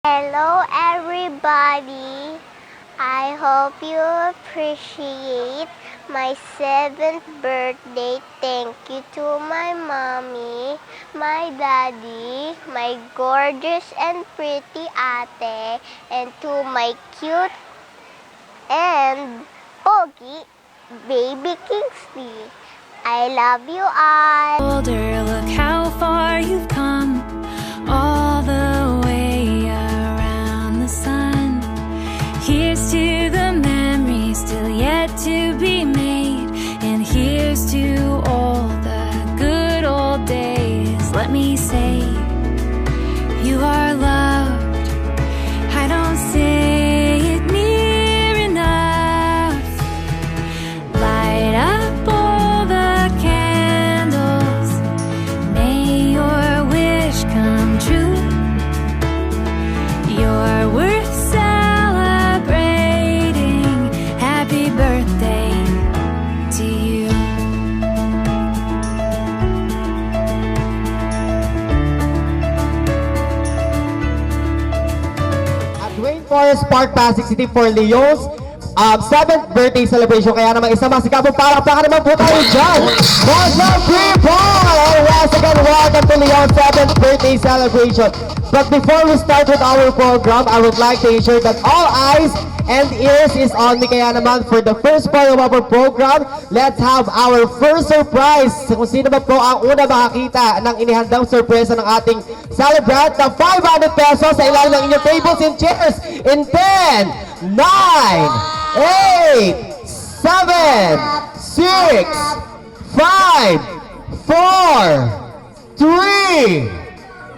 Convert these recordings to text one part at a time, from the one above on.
Hello everybody! I hope you appreciate my 7th birthday. Thank you to my mommy, my daddy, my gorgeous and pretty ate, and to my cute and pogi baby Kingsley. I love you all! Older, look how far you've come, all the way around the sun. Here's to the memories still yet to be made, and here's to all the good old days. Let me say, you are loved. I don't say it near enough. Light up all the candles, may your wish come true. You're worth celebrating. Happy birthday to you. At Wayne Forest Park, Pasig City for Leo's 7th birthday celebration. Kaya naman isang masikabong palakpakan naman po tayo dyan. Muslim people! And once again, welcome to Leo's 7th birthday celebration. But before we start with our program, I would like to ensure that all eyes and ears is on me. Kaya naman, for the first part of our program, let's have our first surprise. Kung sino ba po ang una makakita ng inihandang sorpresa ng ating celebrant na 500 pesos sa ilalim ng inyong tables and chairs in 10, 9, 8, 7, 6, 5, 4, 3,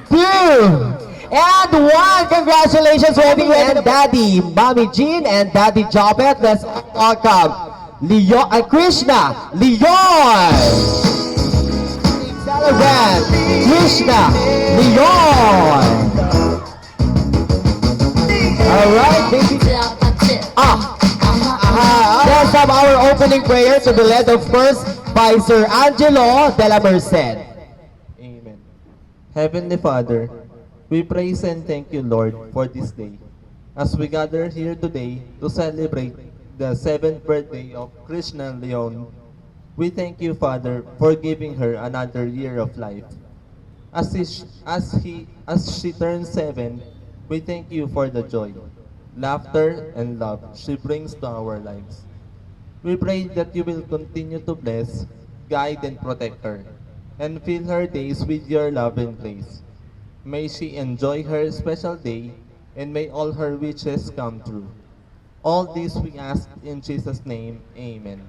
2, and 1. Congratulations, Wedding and Daddy, Mommy Jean and Daddy Jobet. Let's welcome Leon and Krishna, Leon. Celebrant, Krishna, Leon. Alright, baby. Let's have our opening prayer to be led, of course, by Sir Angelo de la Merced. Amen. Heavenly Father, we praise and thank you, Lord, for this day. As we gather here today to celebrate the 7th birthday of Krishna Leon, we thank you, Father, for giving her another year of life. As she turns 7, we thank you for the joy, laughter, and love she brings to our lives. We pray that you will continue to bless, guide, and protect her, and fill her days with your love and grace. May she enjoy her special day, and may all her wishes come true. All this we ask in Jesus' name, Amen.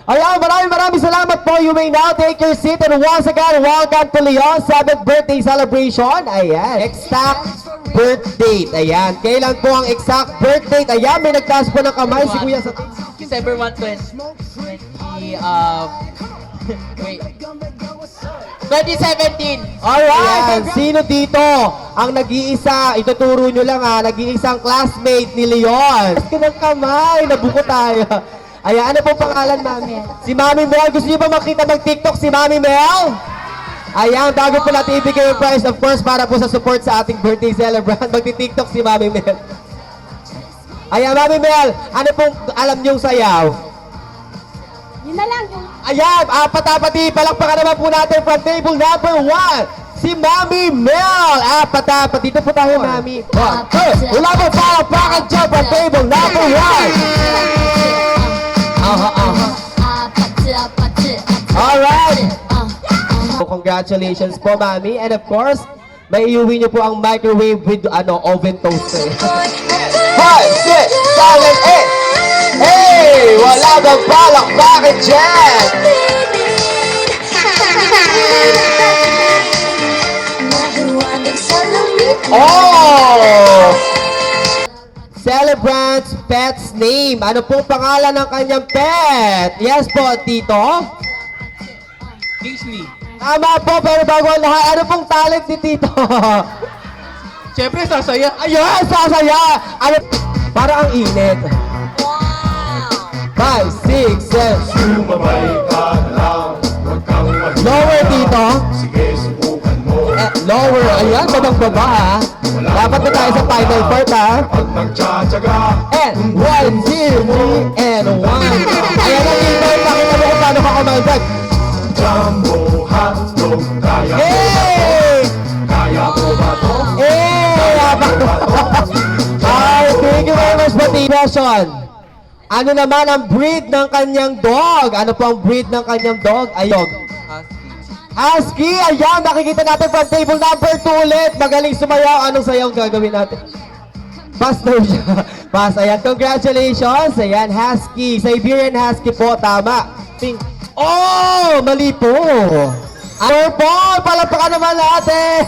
Ayan, maraming salamat po. You may now take your seat, and once again, welcome to Leon's 7th birthday celebration. Ayan, exact birth date. Ayan, kailan po ang exact birth date? Ayan, may nagtaas po ng kamay si Kuya sa... December 1, 2017. Alright, sino dito ang nag-iisa, ituturo nyo lang nag-iisang classmate ni Leon? Ng kamay, nabuko tayo. Ayan, ano pong pangalan, Mami? Si Mami Mel. Gusto niyo ba makita mag-TikTok si Mami Mel? Ayan, bago po natin ibigay yung prize, of course, para po sa support sa ating birthday celebrant, magti-TikTok si Mami Mel. Ayan, Mami Mel, ano pong alam niyong sayaw? Yun na lang. Ayan, apat-apati, palakpakan naman po natin from table number 1, si Mami Mel. Apat-apat, dito po tayo, Mami. Wala po palakpakan dyan from table number 1. Alright. So, congratulations po, Mami. And of course, may iuwi niyo po ang microwave with oven toaster. 5, 6, 7, 8. Hey! Wala bang palakpakan dyan? Oh! Celebrant's pet's name. Ano pong pangalan ng kanyang pet? Yes po, Tito? Kingsley. Tama po, pero bago ang lahat, ano pong talent ni Tito? Siyempre, sasaya. Ayan, sasaya! Ano? Para ang init. 5, 6, 7. Sumabay ka na lang, huwag kang mahiya. Lower, Tito. Sige, subukan mo. Lower. Ayan, babang-baba ha. Dapat na tayo sa final part ha. And 1, 2, 3, and 1. Ayan ang intern. Nakita mo kung paano ka kumaldag. Hey! Hey! Ay, thank you very much, motivation. Ano naman ang breed ng kanyang dog? Ano po ang breed ng kanyang dog? Ayog. Husky! Ayan, nakikita natin from table number 2 ulit. Magaling sumayaw. Anong sayaw ang gagawin natin? Pass daw siya. Pass. Ayan, congratulations. Ayan, Husky. Siberian Husky po. Tama. Pink. Oh! Mali po. Purple! Palapakan naman natin!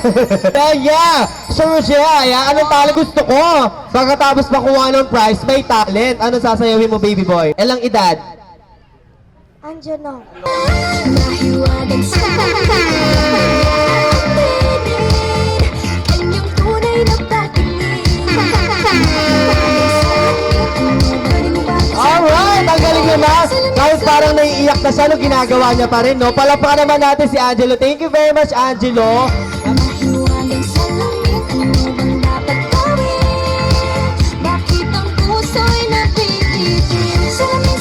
Yeah! Sure siya! Ayan, anong talent gusto ko? Pagkatapos makuha ng prize, may talent. Anong sasayawin mo, baby boy? Ilang edad? Andiyan na. Nahiwagan sa kanyang tunay na patingin. Alright! Ang galing naman! Kahit parang naiiyak na siya, no, ginagawa niya pa rin, no? Palapakan naman natin si Angelo. Thank you very much, Angelo. Nahiwagan sa langit, ano bang dapat gawin? Bakit ang puso'y napipitin? Salamin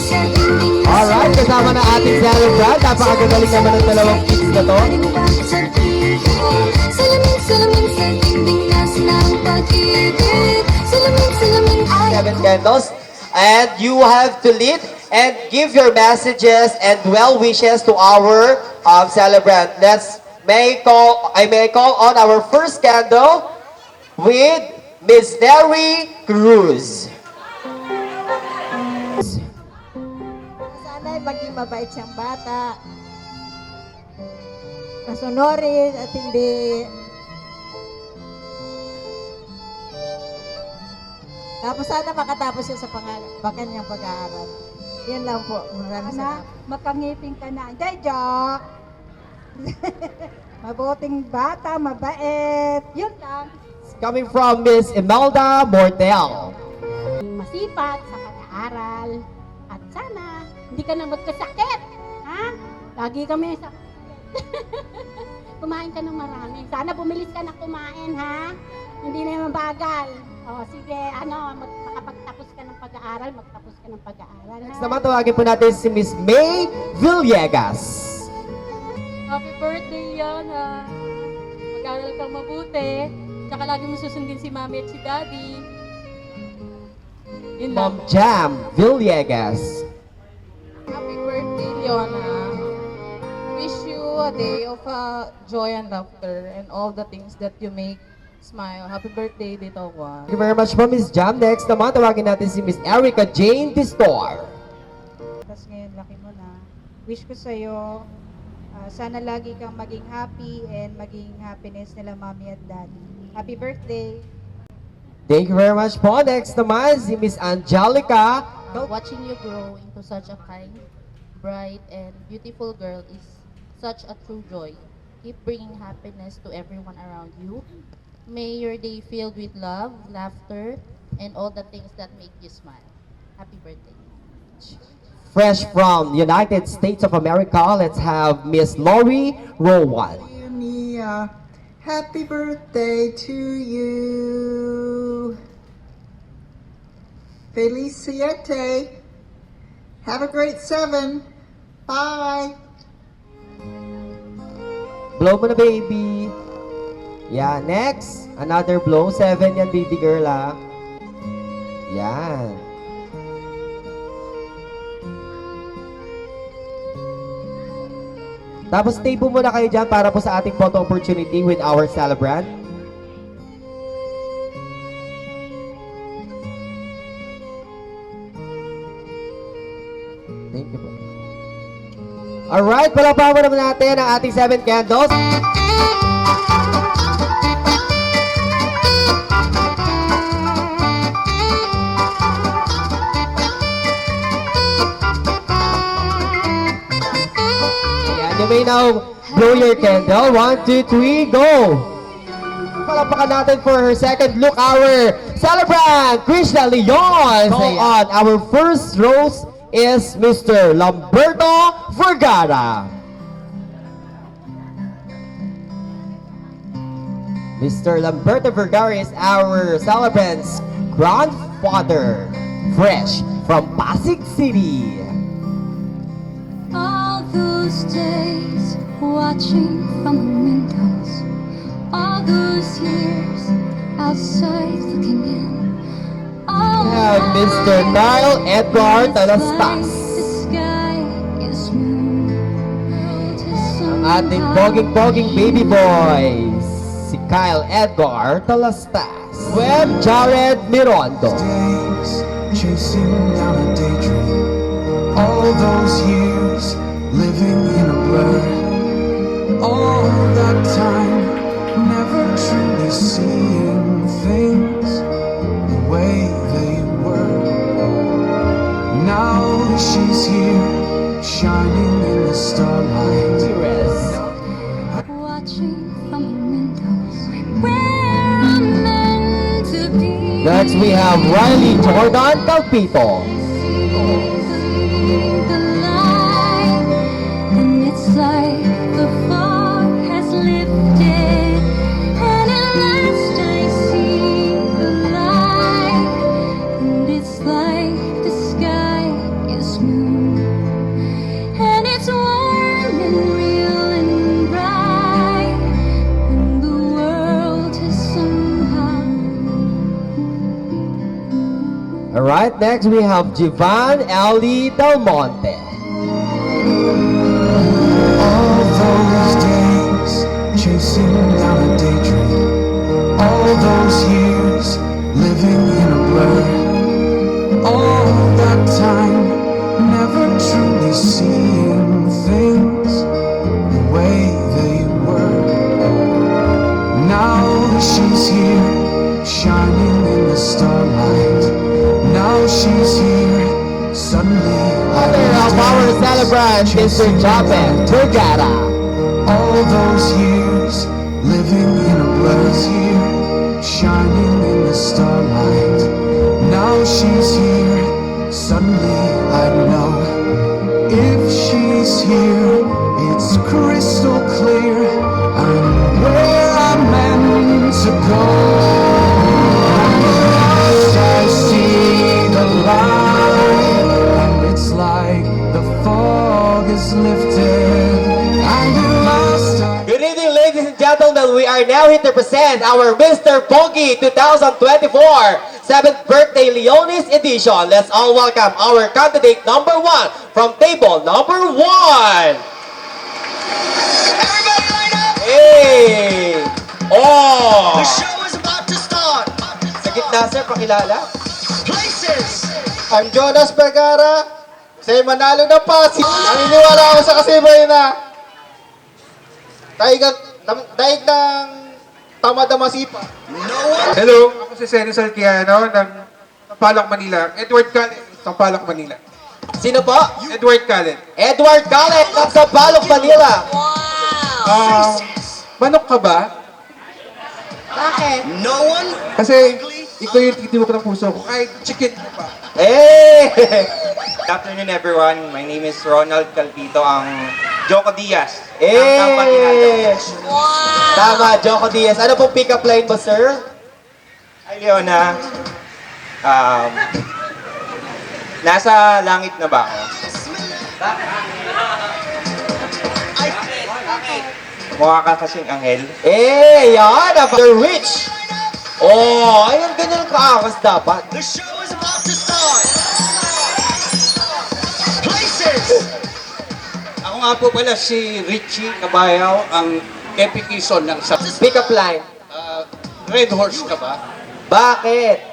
sa dingding na Alright, kasama na ating celebrant. Napakagagaling naman ng dalawang kids na to. Salamin sa dingding na ng pag-ibig. Salamin 7 candles. And you have to lead and give your messages and well wishes to our celebrant. May I call on our first candle with Miss Neri Cruz. Sana'y maging mabait siyang bata. Masunurin at hindi... Tapos sana makatapos siya sa kanyang pag-aaral. Yan lang po. Maraming salamat. Makangipin ka na. Hindi, joke! Mabuting bata, mabait. Yun lang. Coming from Miss Imelda Mortel. Masipag sa pag-aaral at sana hindi ka na magkasakit. Ha? Lagi kami sa... Kumain ka ng marami. Sana bumilis ka na kumain, ha? Hindi na yung bagal. O, sige, makapagtapos ka ng pag-aaral, magtapos ka ng pag-aaral. Next naman, tawagin po natin si Miss May Villegas. Happy birthday, Yana. Mag-aral kang mabuti. Tsaka lagi mo susundin si mami at si daddy. Yun lang. Ma'am Jam Villegas. Happy birthday, Leona. Wish you a day of joy and laughter and all the things that you make smile. Happy birthday, Dito Juan. Thank you very much po, Miss Jam. Next naman, tawagin natin si Miss Erica Jane Distor. Tapos ngayon, laki mo na. Wish ko sa'yo, sana lagi kang maging happy and maging happiness nila mommy at daddy. Happy birthday! Thank you very much po. Next naman, si Miss Angelica. Watching you grow into such a kind, bright, and beautiful girl is such a true joy. Keep bringing happiness to everyone around you. May your day filled with love, laughter, and all the things that make you smile. Happy birthday. Fresh from United States of America, let's have Miss Lori Rowan. Mia, happy birthday to you. Feliz Siete. Have a great 7. Bye. Blow mo na, baby. Yeah, next. Another blow. 7 yan, baby girl, ah. Yan. Tapos stay po muna kayo dyan para po sa ating photo opportunity with our celebrant. Thank you po. Alright, palapawan naman natin ang ating 7 candles. You may now blow your candle. 1, 2, 3, go! Palapakan natin for her second look, our celebrant, Krishna Leon. So on, our first rose is Mr. Lamberto Vergara. Mr. Lamberto Vergara is our celebrant's grandfather, fresh from Pasig City. All those days watching from the windows, all those years outside looking in. All We have Mr. Kyle Edgar Talastas. The sky is blue. Ang ating poging baby boy, si Kyle Edgar Talastas. Web Jared Mirondo. Days chasing down a daydream. All those years living in a blur. All that time never truly seeing things the way they were. Now she's here, shining in the starlight. watching from the windows where I'm meant to be. Next we have Riley Jordan Calpito. The light, and it's like the fog has lifted, and at last I see the light, and it's like the sky is blue, and it's warm and real and bright, and the world has somehow. Alright, next we have Jivan Ali Del Monte. All those days chasing down a daydream. All those years living in a blur. All that time never truly seeing things the way they were. Now she's here, shining in the starlight. Now she's here, suddenly Other of our celebrant, Mr. Jabez Vergara. all those years living in a blur here, shining in the starlight. Now she's here, suddenly I know. If she's here, it's crystal clear. I'm where I'm meant to go. I see the light, and it's like the fog is lifted, and at last I Good evening, ladies and gentlemen. We are now here to present our Mr. Pogi 2024 7th Birthday Leonis Edition. Let's all welcome our candidate number 1 from table number 1. Everybody line up! Hey! Oh! The show is about to start. Sa gitna, sir, pakilala. Places. Ang Jonas Vergara, sa'yo manalo ng Pasig. Naniniwala ako sa kasibay na daig ng tamad na masipa. Hello, ako si Senny Salquiano ng Sampaloc, Manila. Edward Callen, Sampaloc, Manila. Sino po? Edward Callen. Edward Callen ng Sampaloc, Manila. Manok ka ba? Bakit? No one. Kasi ikaw yung titibok ng puso ko. Kahit chicken mo pa. Hey! Good afternoon everyone. My name is Ronald Calpito, ang Joko Diaz. Eh! Tama, Joko Diaz. Ano pong pick-up line mo, sir? Hi Leona. Nasa langit na ba ako? Mukha ka kasing anghel. Eh, yan! You're rich! Oh, ayun, ganyan ang kaakas dapat. The show is about to start. Places. Ako nga po pala si Richie Cabayaw, ang Deputy Son ng Pick-up line. Red Horse ka ba? Bakit?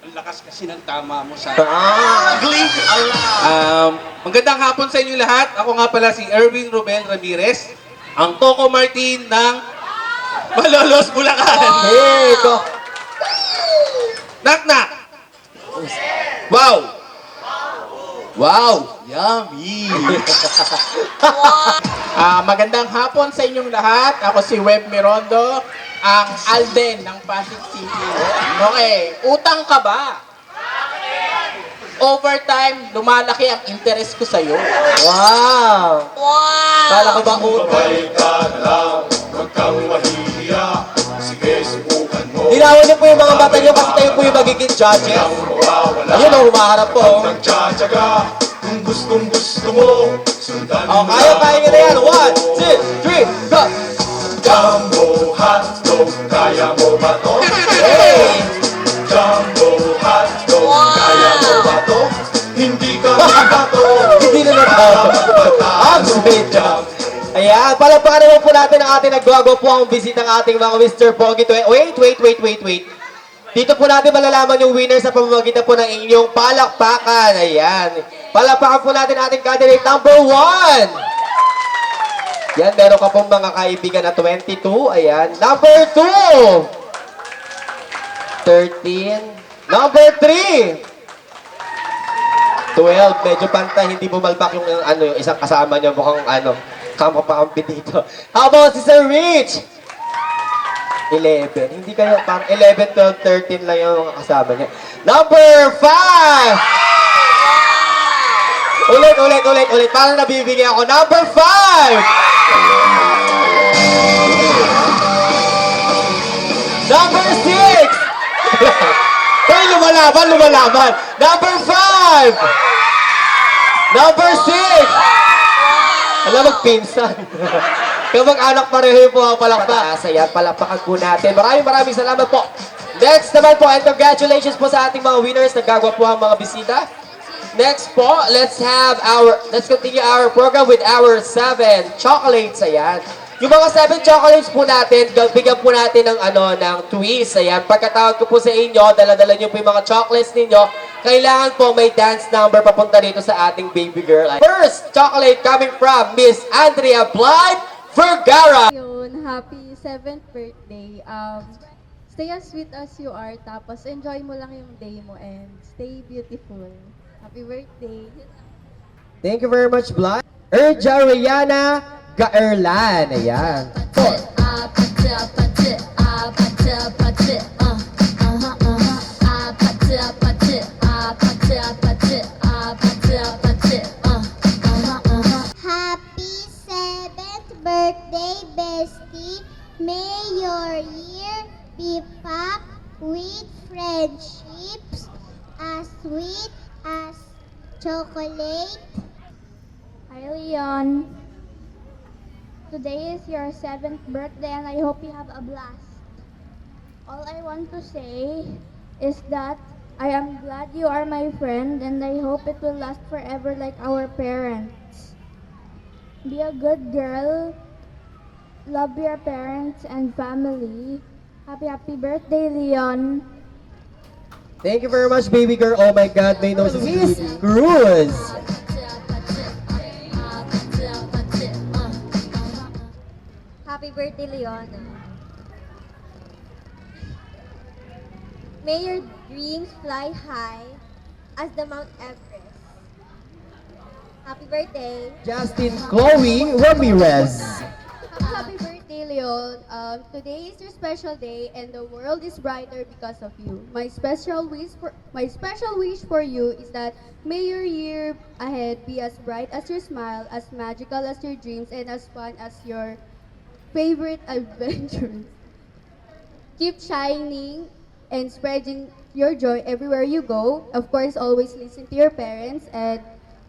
Ang lakas kasi ng tama mo sa... Ugly. Allah. Magandang hapon sa inyo lahat. Ako nga pala si Erwin Romel Ramirez, ang Coco Martin ng Malolos, Bulacan. Hey, ko. Knock knock. Wow. Wow. Yummy. Magandang hapon sa inyong lahat. Ako si Web Mirondo, ang Alden ng Pasig City. Okay, utang ka ba? Overtime, lumalaki ang interest ko sa'yo. Wow! Wow. Kala ko ba utang? Huwag kang mahihiya. Sige Linawan niyo po yung mga mata niyo kasi kayo po yung magiging judges. Ayun o, humaharap po. Kung gustong gusto mo, sundan Oh, kaya nyo na yan. 1, 2, 3, go! Jumbo hotdog, kaya mo ba to? Hey! Jumbo hotdog, kaya mo ba to? Hindi ka ba to? Hindi na ang sweet. Ayan, palapakan naman po natin ang ating nagwago po ang bisita ng ating mga Mr. Pogi. Wait. Dito po natin malalaman yung winner sa pamamagitan po ng inyong palakpakan. Ayan. Palakpakan po natin ating candidate number 1. Yan, meron ka pong mga kaibigan na 22. Ayan. Number 2. 13. Number 3. 12. Medyo pantay, hindi bumalpak yung isang kasama niyo. Mukhang kamapakampi dito. How about si Sir Rich? 11. Hindi kayo, parang 11, 12, 13 lang yung mga kasama niya. Number 5! Ulit. Parang nabibigyan ako. Number 5! Number 6! Hoy, lumalaban! Number 5! Number 6! Alam, magpinsan. Kamag-anak pareho yung palakpak. Ayan, palakpakan po natin. Maraming salamat po. Next naman po, and congratulations po sa ating mga winners. Nagkagwa po ang mga bisita. Next po, let's continue our program with our 7 chocolates. Ayan. Yung mga 7 chocolates po natin, bigyan po natin ng twist. Ayan. Pagkatawag ko po sa inyo, dala-dala nyo po yung mga chocolates ninyo. Kailangan po may dance number papunta dito sa ating baby girl. First chocolate coming from Miss Andrea Blythe Vergara. Yun, happy 7th birthday. Stay as sweet as you are, tapos enjoy mo lang yung day mo and stay beautiful. Happy birthday. Thank you very much, Blythe. Erja Rihanna Gaerlan. Ayan. Happy 7th birthday, bestie. May your year be packed with friendships as sweet as chocolate. Hi, Leon. Today is your 7th birthday and I hope you have a blast. All I want to say is that I am glad you are my friend and I hope it will last forever like our parents. Be a good girl. Love your parents and family. Happy birthday, Leon. Thank you very much, baby girl. Oh my God, may nose is Cruz. Happy birthday, Leon. May your dreams fly high as the Mount Everest. Happy birthday. Justin Chloe Ramirez. Happy birthday, Leon. Today is your special day and the world is brighter because of you. My special wish for you is that may your year ahead be as bright as your smile, as magical as your dreams, and as fun as your favorite adventures. Keep shining and spreading your joy everywhere you go. Of course, always listen to your parents and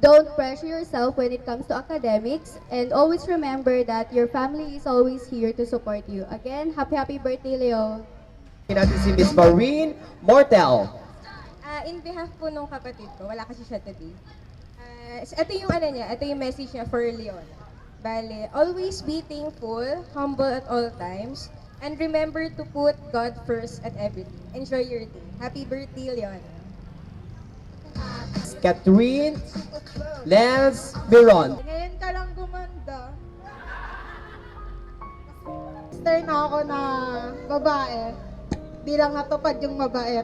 don't pressure yourself when it comes to academics. And always remember that your family is always here to support you. Again, happy birthday, Leo. Natin si Miss Maureen Mortel. In behalf po nung kapatid ko, wala kasi siya today. Ito yung ito yung message niya for Leon. Bale, always be thankful, humble at all times, and remember to put God first at everything. Enjoy your day. Happy birthday, Leon. Catherine Lance Miron. Ngayon ka lang gumanda. Master na ako na babae. Di lang natupad yung mabait.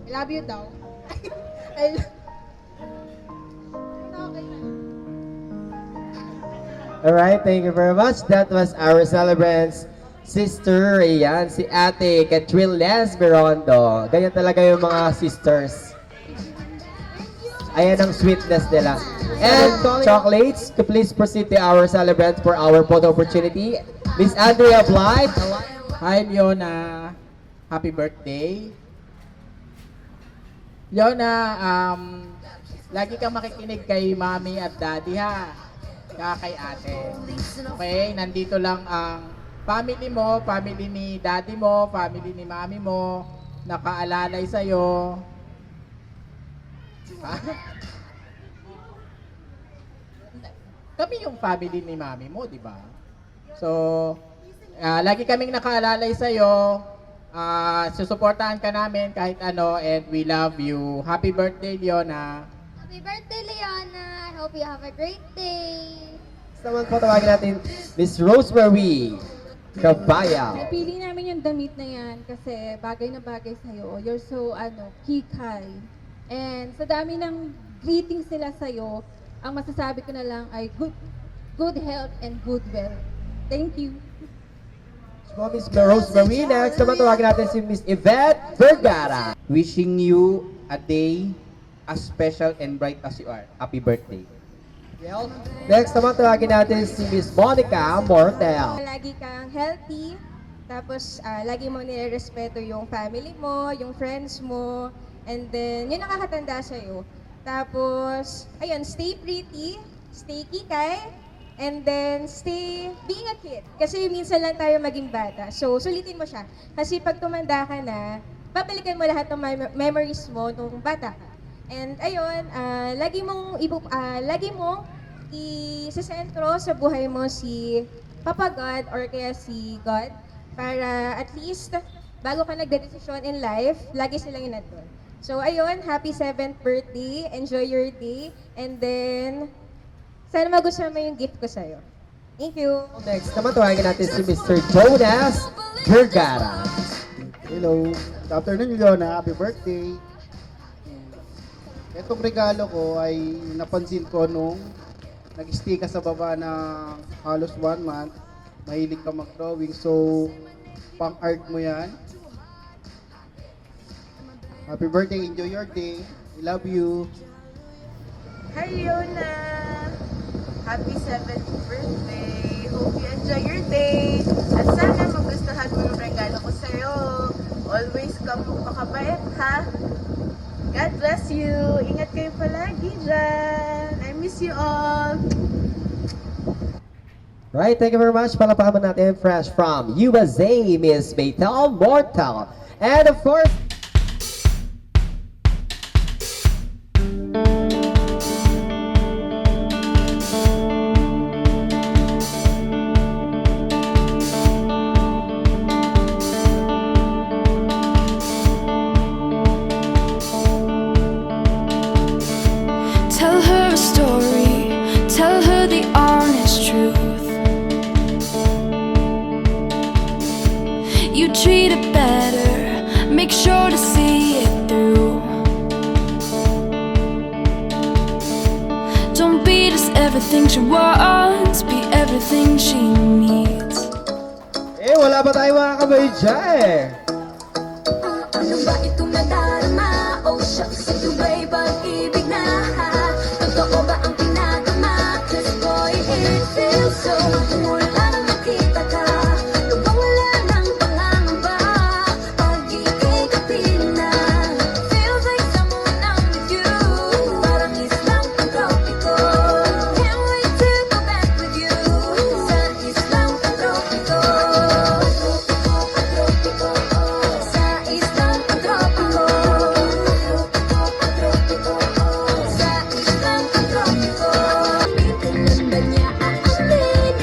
I love you daw. Alright, thank you very much. That was our celebrant's sister. Ayan, si Ate Catherine Les Mirondo. Ganyan talaga yung mga sisters. Ayan ang sweetness nila. and chocolates to please proceed to our celebrant for our photo opportunity. Miss Andrea Blythe. Hi, Leona. Happy birthday. Leona, lagi kang makikinig kay mami at daddy ha. Kaya kay ate. Okay, nandito lang ang family mo, family ni daddy mo, family ni mami mo, nakaalalay sa'yo. Kami yung family ni mami mo, di ba? So, lagi kaming nakaalalay sa'yo. Susuportahan ka namin kahit ano, and we love you. Happy birthday, Leona. Happy birthday, Leona! I hope you have a great day! Naman po tawagin natin Miss Rosemary Cabaya. Napili namin yung damit na yan kasi bagay na bagay sa'yo. You're so, kikay. And sa dami ng greetings nila sa'yo, ang masasabi ko na lang ay good health and good wealth. Thank you. So, Miss Rosemary, next naman tawagin natin si Miss Yvette Vergara. Wishing you a day as special and bright as you are. Happy birthday. Next naman tawagin natin si Miss Monica Mortel. Lagi kang healthy, tapos lagi mo nirespeto yung family mo, yung friends mo, and then yun nakakatanda sa'yo. Tapos, ayun, stay pretty, stay kikay, and then stay being a kid. Kasi minsan lang tayo maging bata. So, sulitin mo siya. Kasi pag tumanda ka na, babalikan mo lahat ng memories mo nung bata ka. And ayun, lagi mong isesentro sa buhay mo si Papa God or kaya si God para at least bago ka nagdedesisyon in life, lagi silang yun nandun. So ayun, happy 7th birthday, enjoy your day, and then sana magustuhan mo yung gift ko sa'yo. Thank you! Next naman tawagin natin si Mr. Jonas Vergara. Hello, good afternoon, Leona. Happy birthday. Itong regalo ko ay napansin ko nung nag-stay ka sa baba ng halos 1 month. Mahilig ka mag-drawing, so pang-art mo yan. Happy birthday, enjoy your day. I love you. Hi, Leona! Happy 7th birthday! Hope you enjoy your day! At sana magustuhan mo yung regalo ko sa'yo. Always kang makabait, ha? God bless you! Ingat kayo palagi dyan! I miss you all! Right, thank you very much. Palapakan natin fresh from USA, Miss Maytel Mortal. And of course, Tell her a story, tell her the honest truth. You treat it better, make sure to see it through. Don't be just everything she wants, be everything she needs. wala pa tayo mga kabay dyan. Ano ba itong nadarama? Oh shucks, ito ba'y pag-ibig na? Totoo ba ang pinagama? 'Cause boy, it feels so mula nang makita ka. Lubang wala ng pangangamba, pag-iigapin na. Feels like someone I'm with you, parang islang pang-tropiko. Can't wait to go back with you, sa islang pang-tropiko. Sa islang pang-tropiko. Sa islang pagtropiko. Pinaganda niya aaminin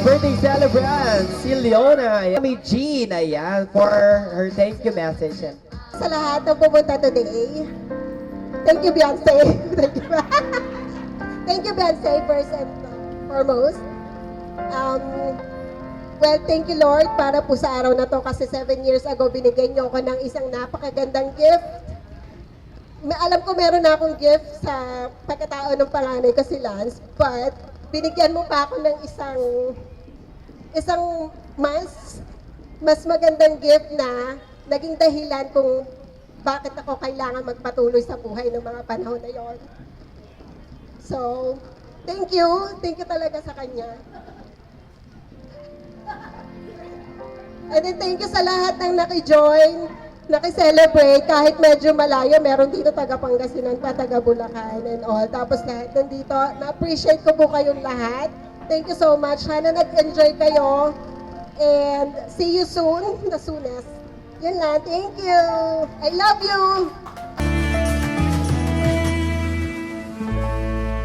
birthday celebrant, si Leona. Mami Jean, ayan, for her thank you message. Sa lahat ng pumunta today, thank you, Beyonce. Thank you. Thank you, Beyonce, first and foremost. Well, thank you, Lord, para po sa araw na to kasi 7 years ago, binigay niyo ako ng isang napakagandang gift. Alam ko meron na akong gift sa pagkatao ng panganay ko si Lance, but binigyan mo pa ako ng isang mas magandang gift na naging dahilan kung bakit ako kailangan magpatuloy sa buhay ng mga panahon na yon. So, thank you. Thank you talaga sa kanya. And then thank you sa lahat ng naki-join, naki-celebrate, kahit medyo malayo, meron dito taga Pangasinan pa, taga Bulacan and all. Tapos lahat nandito, na-appreciate ko po kayong lahat. Thank you so much. Sana nag-enjoy kayo. And see you soon, the soonest. Yun lang. Thank you. I love you.